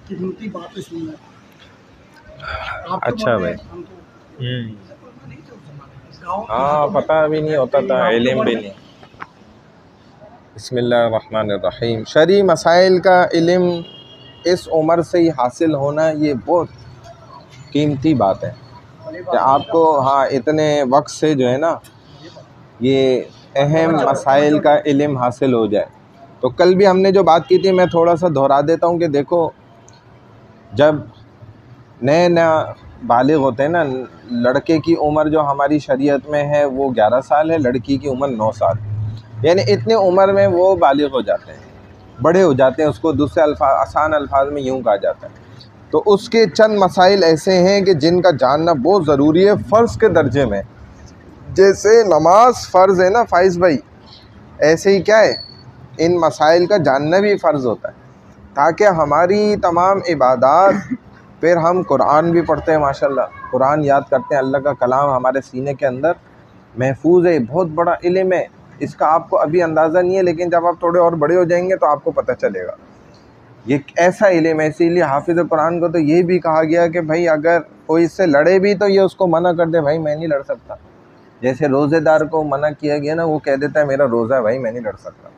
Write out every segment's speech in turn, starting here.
कीमती बातें सुन रहे हैं। अच्छा भाई। हम तो हाँ, पता भी नहीं होता था, इल्म भी नहीं। बिस्मिल्लाहिर्रहमानिर्रहीम। शरई मसाइल का इल्म इस उम्र से ही हासिल होना ये बहुत कीमती बात है कि आपको, हाँ, इतने वक्त से जो है ना ये अहम मसाइल का इल्म हासिल हो जाए। तो कल भी हमने जो बात की थी, मैं थोड़ा सा दोहरा देता हूँ कि देखो, जब नए नया बालिग होते हैं ना, लड़के की उम्र जो हमारी शरीयत में है वो 11 साल है, लड़की की उम्र 9 साल। यानी इतने उम्र में वो बालिग हो जाते हैं, बड़े हो जाते हैं। उसको दूसरे आसान अल्फाज में यूँ कहा जाता है। तो उसके चंद मसाइल ऐसे हैं कि जिनका जानना बहुत ज़रूरी है, फ़र्ज़ के दर्जे में। जैसे नमाज फ़र्ज़ है ना फ़ाइज़ भाई, ऐसे ही क्या है, इन मसाइल का जानना भी फ़र्ज़ होता है, ताकि हमारी तमाम इबादात, फिर हम कुरान भी पढ़ते हैं माशाल्लाह, कुरान याद करते हैं, अल्लाह का कलाम हमारे सीने के अंदर महफूज है, बहुत बड़ा इल्म है। इसका आपको अभी अंदाज़ा नहीं है, लेकिन जब आप थोड़े और बड़े हो जाएंगे तो आपको पता चलेगा। ये ऐसा इल्म है, इसीलिए हाफिज़ कुरान को तो ये भी कहा गया कि भाई अगर कोई इससे लड़े भी तो ये उसको मना कर दे, भाई मैं नहीं लड़ सकता। जैसे रोज़ेदार को मना किया गया ना, वो कह देता है मेरा रोज़ा है भाई, मैं नहीं लड़ सकता,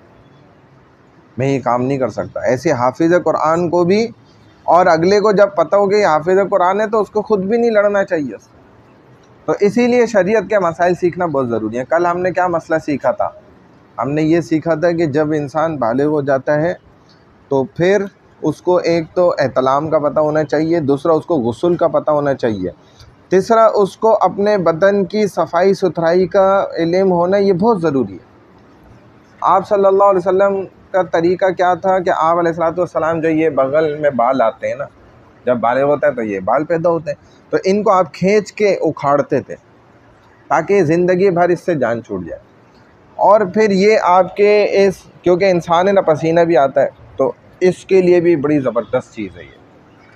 मैं ये काम नहीं कर सकता। ऐसे हाफिज़ कुरान को भी, और अगले को जब पता हो कि हाफिज़ कुरान है तो उसको खुद भी नहीं लड़ना चाहिए। तो इसीलिए शरीयत के मसाइल सीखना बहुत ज़रूरी है। कल हमने क्या मसला सीखा था? हमने ये सीखा था कि जब इंसान बालिग हो जाता है तो फिर उसको एक तो एहतलाम का पता होना चाहिए, दूसरा उसको गुस्ल का पता होना चाहिए, तीसरा उसको अपने बदन की सफाई सुथराई का इल्म होना, ये बहुत ज़रूरी है। आप सल्लल्लाहु अलैहि वसल्लम का तरीका क्या था कि आप अलैहिस्सलाम जो ये बगल में बाल आते हैं ना, जब बालिग होता है तो ये बाल पैदा होते हैं, तो इनको आप खींच के उखाड़ते थे ताकि ज़िंदगी भर इससे जान छूट जाए। और फिर ये आपके इस, क्योंकि इंसान है ना, पसीना भी आता है, तो इसके लिए भी बड़ी ज़बरदस्त चीज़ है ये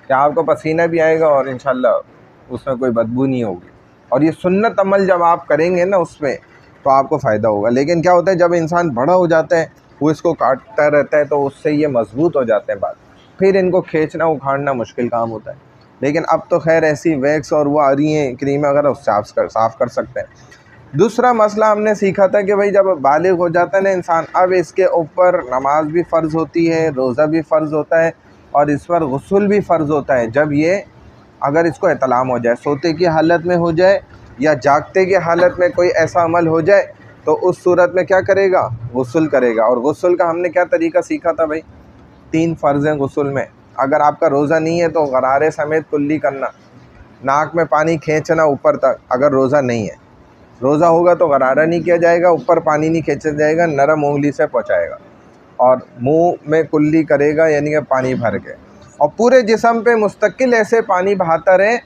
कि आपको पसीना भी आएगा और इंशाल्लाह उसमें कोई बदबू नहीं होगी। और ये सुन्नत अमल जब आप करेंगे ना उसमें, तो आपको फ़ायदा होगा। लेकिन क्या होता है, जब इंसान बड़ा हो जाता है, वो इसको काटता रहता है, तो उससे ये मजबूत हो जाते हैं बाल, फिर इनको खींचना उखाड़ना मुश्किल काम होता है। लेकिन अब तो खैर ऐसी वैक्स और वो आ रही हैं क्रीम वगैरह, उससे साफ़ कर सकते हैं। दूसरा मसला हमने सीखा था कि भाई जब बालिग हो जाता है ना इंसान, अब इसके ऊपर नमाज भी फ़र्ज़ होती है, रोज़ा भी फ़र्ज़ होता है, और इस पर गुस्ल भी फ़र्ज़ होता है। जब ये, अगर इसको एतलाम हो जाए, सोते की हालत में हो जाए या जागते की हालत में कोई ऐसा अमल हो जाए, तो उस सूरत में क्या करेगा? गुस्ल करेगा। और गुस्ल का हमने क्या तरीका सीखा था भाई? 3 फ़र्ज़ हैं गुस्ल में। अगर आपका रोज़ा नहीं है तो गरारे समेत कुल्ली करना, नाक में पानी खींचना ऊपर तक, अगर रोज़ा नहीं है। रोज़ा होगा तो गरारा नहीं किया जाएगा, ऊपर पानी नहीं खींचा जाएगा, नरम उंगली से पहुँचाएगा, और मुंह में कुल्ली करेगा, यानी कि पानी भर के, और पूरे जिस्म पे मुस्तकिल ऐसे पानी बहाता रहे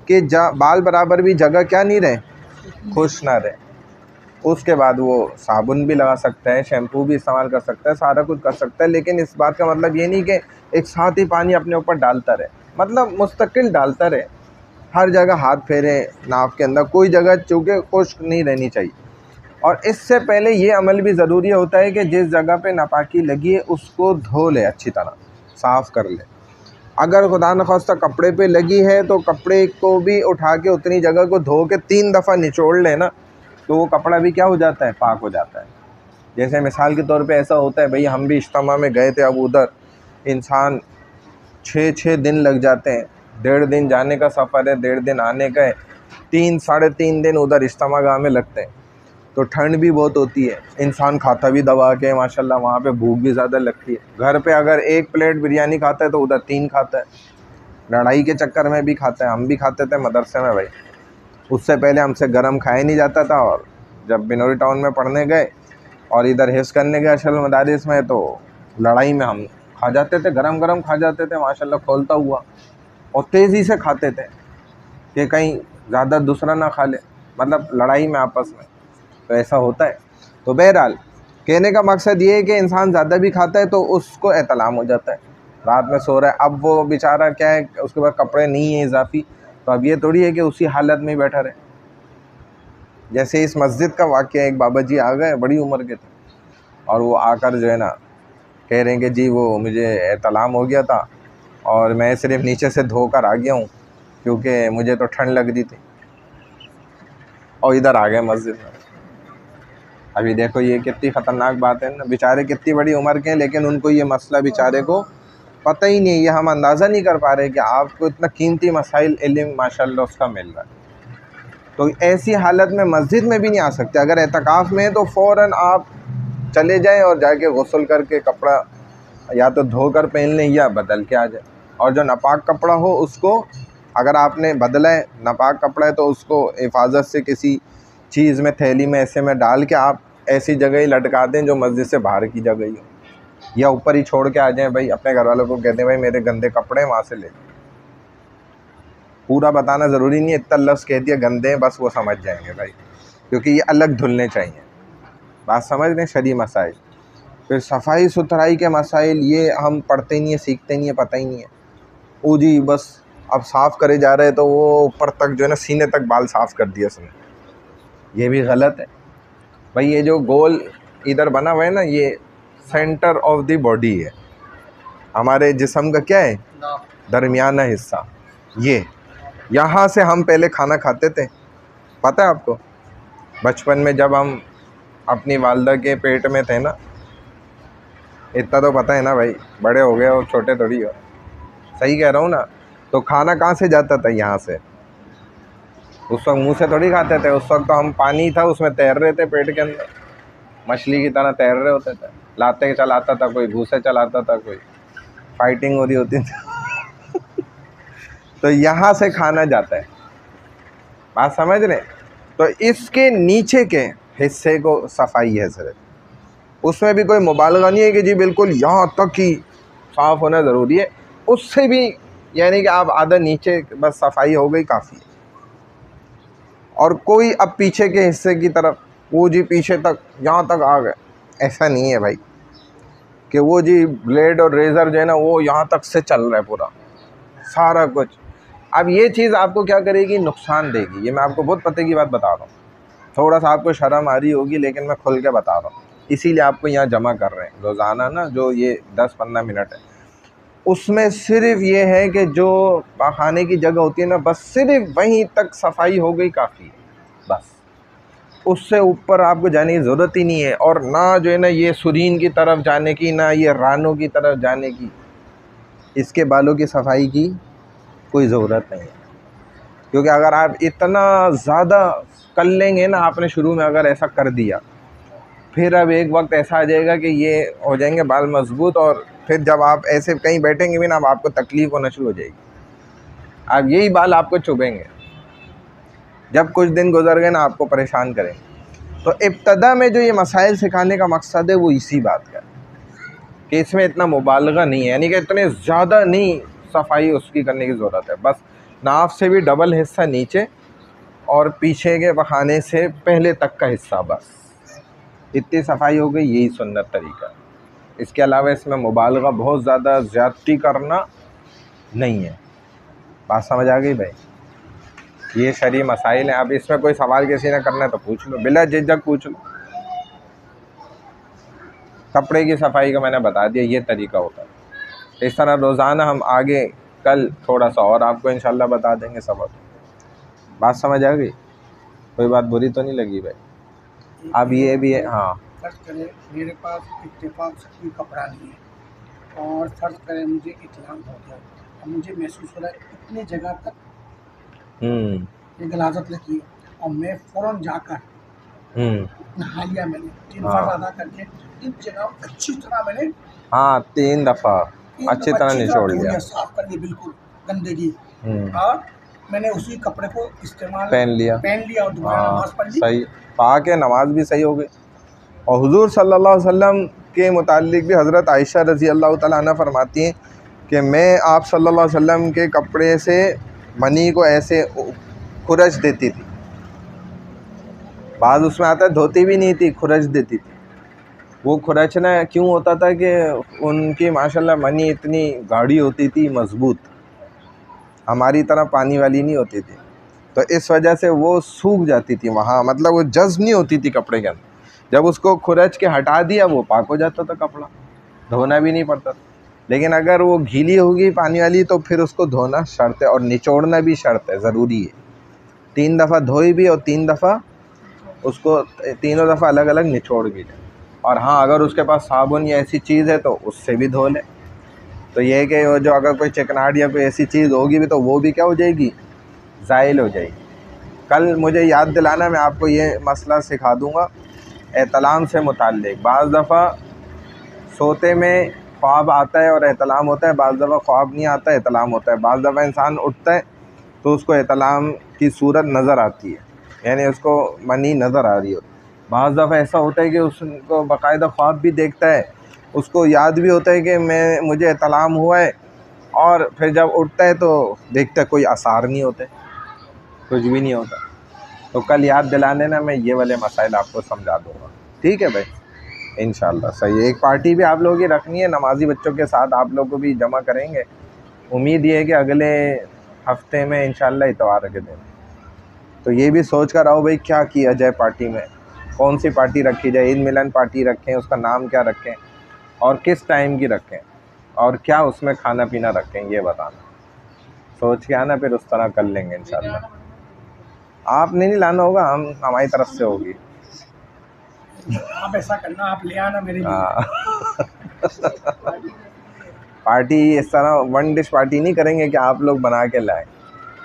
कि बाल बराबर भी जगह क्या नहीं रहे, खुश ना रहे। उसके बाद वो साबुन भी लगा सकता है, शैम्पू भी इस्तेमाल कर सकता है, सारा कुछ कर सकता है। लेकिन इस बात का मतलब ये नहीं कि एक साथ ही पानी अपने ऊपर डालता रहे, मतलब मुस्तकिल डालता रहे, हर जगह हाथ फेरे नाक के अंदर, कोई जगह चूँकि खुश्क नहीं रहनी चाहिए। और इससे पहले ये अमल भी ज़रूरी होता है कि जिस जगह पे नापाकी लगी है उसको धो ले, अच्छी तरह साफ़ कर ले। अगर खुदा न खास्ता कपड़े पे लगी है तो कपड़े को भी उठा के उतनी जगह को धो के 3 दफ़ा निचोड़ ले ना, तो वो कपड़ा भी क्या हो जाता है? पाक हो जाता है। जैसे मिसाल के तौर पे ऐसा होता है भाई, हम भी इज्तिमा में गए थे, अब उधर इंसान 6-6 दिन लग जाते हैं, 1.5 दिन जाने का सफ़र है, 1.5 दिन आने का है, 3 साढ़े 3 दिन उधर इज्तिमा गाह में लगते हैं। तो ठंड भी बहुत होती है, इंसान खाता भी दबा के माशाल्लाह, वहाँ पे भूख भी ज़्यादा लगती है। घर पे अगर 1 प्लेट बिरयानी खाता है तो उधर 3 खाता है, लड़ाई के चक्कर में भी खाता है। हम भी खाते थे मदरसे में भाई, उससे पहले हमसे गरम खाया नहीं जाता था, और जब बिनोरी टाउन में पढ़ने गए और इधर हिफ्ज़ करने गए अशरफ मदारिस में, तो लड़ाई में हम खा जाते थे, गरम गरम खा जाते थे माशाल्लाह, खोलता हुआ, और तेज़ी से खाते थे कि कहीं ज़्यादा दूसरा ना खा ले, मतलब लड़ाई में आपस में। तो ऐसा होता है। तो बहरहाल कहने का मकसद ये है कि इंसान ज़्यादा भी खाता है तो उसको एहतलाम हो जाता है, रात में सो रहा है, अब वो बेचारा क्या है, उसके पास कपड़े नहीं है इजाफी, तो अब ये थोड़ी है कि उसी हालत में ही बैठा रहे। जैसे इस मस्जिद का वाक़या, एक बाबा जी आ गए, बड़ी उम्र के थे, और वो आकर जो है ना कह रहे हैं कि जी वो मुझे एहतलाम हो गया था, और मैं सिर्फ नीचे से धोकर आ गया हूँ क्योंकि मुझे तो ठंड लग रही थी, और इधर आ गए मस्जिद में। अभी देखो ये कितनी ख़तरनाक बात है ना, बेचारे कितनी बड़ी उम्र के हैं लेकिन उनको ये मसला बेचारे को पता ही नहीं। ये हम अंदाज़ा नहीं कर पा रहे कि आपको इतना कीमती मसाइल इल्म माशाल्लाह उसका मिल रहा है। तो ऐसी हालत में मस्जिद में भी नहीं आ सकते। अगर एतकाफ़ में है तो फ़ौरन आप चले जाएं और जाके गुस्ल करके कपड़ा या तो धोकर पहन लें या बदल के आ जाए। और जो नापाक कपड़ा हो उसको अगर आपने बदला है, नापाक कपड़ा है, तो उसको हिफाजत से किसी चीज़ में, थैली में ऐसे में डाल के आप ऐसी जगह ही लटका दें जो मस्जिद से बाहर की जगह ही हो, या ऊपर ही छोड़ के आ जाएं। भाई अपने घर वालों को कहते हैं भाई मेरे गंदे कपड़े वहाँ से ले। पूरा बताना ज़रूरी नहीं है, इतना लफ्ज़ कह दिया गंदे हैं बस वो समझ जाएंगे भाई, क्योंकि ये अलग धुलने चाहिए। बात समझ लें, शरई मसाइल। फिर सफाई सुथराई के मसाइल ये हम पढ़ते नहीं है, सीखते नहीं है, पता ही नहीं है। वो जी बस अब साफ़ करे जा रहे हैं तो वो ऊपर तक जो है ना सीने तक बाल साफ़ कर दिया उसने, ये भी गलत है भाई। ये जो गोल इधर बना हुआ है ना, ये सेंटर ऑफ द बॉडी है, हमारे जिस्म का क्या है, दरमियाना हिस्सा। ये यहाँ से हम पहले खाना खाते थे, पता है आपको? बचपन में जब हम अपनी वालदा के पेट में थे ना, इतना तो पता है ना भाई, बड़े हो गए और छोटे थोड़ी हो। सही कह रहा हूँ ना? तो खाना कहाँ से जाता था? यहाँ से। उस वक्त मुंह से थोड़ी खाते थे, उस वक्त तो हम पानी था उसमें तैर रहे थे पेट के अंदर, मछली की तरह तैर रहे होते थे। लाते चलाता था कोई, भूसे चलाता था कोई, फाइटिंग हो रही होती थी। तो यहाँ से खाना जाता है, बात समझ रहे? तो इसके नीचे के हिस्से को सफाई है सिर्फ, उसमें भी कोई मुबालगा नहीं है कि जी बिल्कुल यहाँ तक ही साफ़ होना ज़रूरी है। उससे भी यानी कि आप आधा नीचे बस सफाई हो गई काफ़ी है। और कोई अब पीछे के हिस्से की तरफ वो जी पीछे तक यहाँ तक आ गए, ऐसा नहीं है भाई कि वो जी ब्लेड और रेज़र जो है ना वो यहाँ तक से चल रहा है पूरा सारा कुछ। अब ये चीज़ आपको क्या करेगी? नुकसान देगी। ये मैं आपको बहुत पते की बात बता रहा हूँ। थोड़ा सा आपको शर्म आ रही होगी लेकिन मैं खुल के बता रहा हूँ, इसीलिए आपको यहाँ जमा कर रहे हैं रोज़ाना ना, जो ये 10-15 मिनट है उसमें सिर्फ ये है कि जो खाने की जगह होती है ना, बस सिर्फ वहीं तक सफाई हो गई काफ़ी है, बस उससे ऊपर आपको जाने की ज़रूरत ही नहीं है। और ना जो है ना ये सुरीन की तरफ जाने की, ना ये रानों की तरफ जाने की, इसके बालों की सफाई की कोई ज़रूरत नहीं है। क्योंकि अगर आप इतना ज़्यादा कर लेंगे ना, आपने शुरू में अगर ऐसा कर दिया, फिर अब एक वक्त ऐसा आ जाएगा कि ये हो जाएंगे बाल मजबूत, और फिर जब आप ऐसे कहीं बैठेंगे भी ना, अब आपको तकलीफ़ होना शुरू हो जाएगी। अब यही बाल आपको चुभेंगे, जब कुछ दिन गुजर गए ना आपको परेशान करेंगे। तो इब्तदा में जो ये मसाइल सिखाने का मकसद है वो इसी बात का कि इसमें इतना मुबालगा नहीं है, यानी कि इतने ज़्यादा नहीं सफाई उसकी करने की ज़रूरत है। बस नाफ से भी डबल हिस्सा नीचे और पीछे के पखाने से पहले तक का हिस्सा, बस इतनी सफाई हो गई, यही सुन्नत तरीका। इसके अलावा इसमें मुबालगा बहुत ज़्यादा ज़्यादती करना नहीं है। बात समझ आ गई भाई? ये शरई मसाइल हैं। अब इसमें कोई सवाल किसी ने करना है तो पूछ लो, बिला झिझक पूछ लो। कपड़े की सफाई का मैंने बता दिया, ये तरीका होता है। इस तरह रोज़ाना हम आगे कल थोड़ा सा और आपको इंशाल्लाह बता देंगे सबक। बात समझ आ गई? कोई बात बुरी तो नहीं लगी भाई? अब ये भी है, हाँ फर्ज करें मेरे पास इत्तेफाक से कोई कपड़ा नहीं है और फर्ज करें मुझे इत्लाम हो गया और मुझे महसूस हो रहा है इतनी जगह तक ये गलाजत लगी है, और मैं फ़ौरन जाकर नहा लिया, मैंने 3 हाँ। फर्ज अदा करके इन जगह अच्छी तरह मैंने 3 दफ़ा अच्छी तरह निचोड़ लिया, साफ कर लिया बिल्कुल गंदगी, और मैंने उसी कपड़े को इस्तेमाल पहन लिया और दोबारा नमाज पढ़ ली। सही पाक है, नमाज भी सही हो गई। और हुजूर सल्लल्लाहु अलैहि वसल्लम के मुतालिक भी हज़रत आयशा रज़ी अल्लाह तआला अन्हा फरमाती हैं कि मैं आप सल्लल्लाहु अलैहि वसल्लम के कपड़े से मनी को ऐसे खुरच देती थी। बाद उसमें आता है धोती भी नहीं थी, खुरच देती थी। वो खुरचना क्यों होता था कि उनकी माशाल्लाह मनी इतनी गाढ़ी होती थी, मज़बूत, हमारी तरह पानी वाली नहीं होती थी, तो इस वजह से वो सूख जाती थी वहाँ, मतलब वो जज़्ब नहीं होती थी कपड़े के अंदर। जब उसको खुरच के हटा दिया वो पाक हो जाता था कपड़ा, धोना भी नहीं पड़ता था। लेकिन अगर वो गीली होगी पानी वाली तो फिर उसको धोना शर्त है, और निचोड़ना भी शर्त है, ज़रूरी है। 3 दफ़ा धोई भी और 3 दफ़ा उसको, तीनों दफ़ा अलग अलग निचोड़ भी लें। और हाँ, अगर उसके पास साबुन या ऐसी चीज़ है तो उससे भी धो लें। तो ये है कि वो जो अगर कोई चिकनाहट या कोई ऐसी चीज़ होगी भी तो वो भी क्या हो जाएगी, ज़ाइल हो जाएगी। कल मुझे याद दिलाना, मैं आपको ये मसला सिखा दूँगा एहतलाम से मुताल्लिक़। बाज़ दफ़ा सोते में ख्वाब आता है और एहतलाम होता है, बाज़ दफ़ा ख्वाब नहीं आता, एहतलाम होता है। बाज़ दफ़ा इंसान उठता है तो उसको एहतलाम की सूरत नज़र आती है, यानी उसको मनी नज़र आ रही हो। बाज़ दफ़ा ऐसा होता है कि उसको बाकायदा ख्वाब भी देखता है, उसको याद भी होता है कि मुझे एहतलाम हुआ है, और फिर जब उठता है तो देखता है कोई आसार नहीं होते, कुछ भी नहीं होता। तो कल याद दिलाने ना, मैं ये वाले मसाइल आपको समझा दूँगा, ठीक है भाई, इंशाल्लाह। सही है। एक पार्टी भी आप लोगों की रखनी है, नमाजी बच्चों के साथ आप लोग को भी जमा करेंगे। उम्मीद ये है कि अगले हफ्ते में इंशाल्लाह इतवार के दिन। तो ये भी सोच कर आओ भाई क्या किया जाए पार्टी में, कौन सी पार्टी रखी जाए। ईद मिलन पार्टी रखें, उसका नाम क्या रखें और किस टाइम की रखें और क्या उसमें खाना पीना रखें, ये बताना। सोच के आना, फिर उस तरह कर लेंगे इंशाल्लाह। आपने नहीं लाना होगा, हमारी तरफ से होगी। आप ऐसा करना, आप ले आना मेरे लिए। पार्टी इस तरह वन डिश पार्टी नहीं करेंगे कि आप लोग बना के लाएं।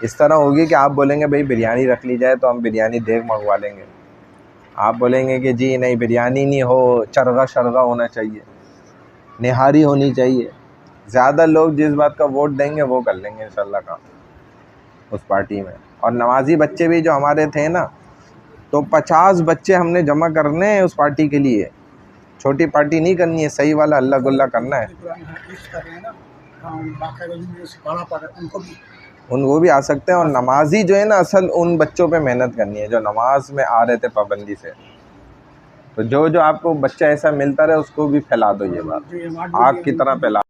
इस तरह होगी कि आप बोलेंगे भाई बिरयानी रख ली जाए, तो हम बिरयानी देग मंगवा लेंगे। आप बोलेंगे कि जी नहीं, बिरयानी नहीं हो, चरगा शरगा होना चाहिए, निहारी होनी चाहिए। ज़्यादा लोग जिस बात का वोट देंगे वो कर लेंगे इंशाल्लाह काम उस पार्टी में। और नमाजी बच्चे भी जो हमारे थे ना, तो 50 बच्चे हमने जमा करने हैं उस पार्टी के लिए। छोटी पार्टी नहीं करनी है, सही वाला अल्लाह गुल्ला करना है। वो भी आ सकते हैं। और नमाजी जो है ना, असल उन बच्चों पे मेहनत करनी है जो नमाज में आ रहे थे पाबंदी से। तो जो आपको बच्चा ऐसा मिलता रहे उसको भी फैला दो, ये बात आग की तरह फैला।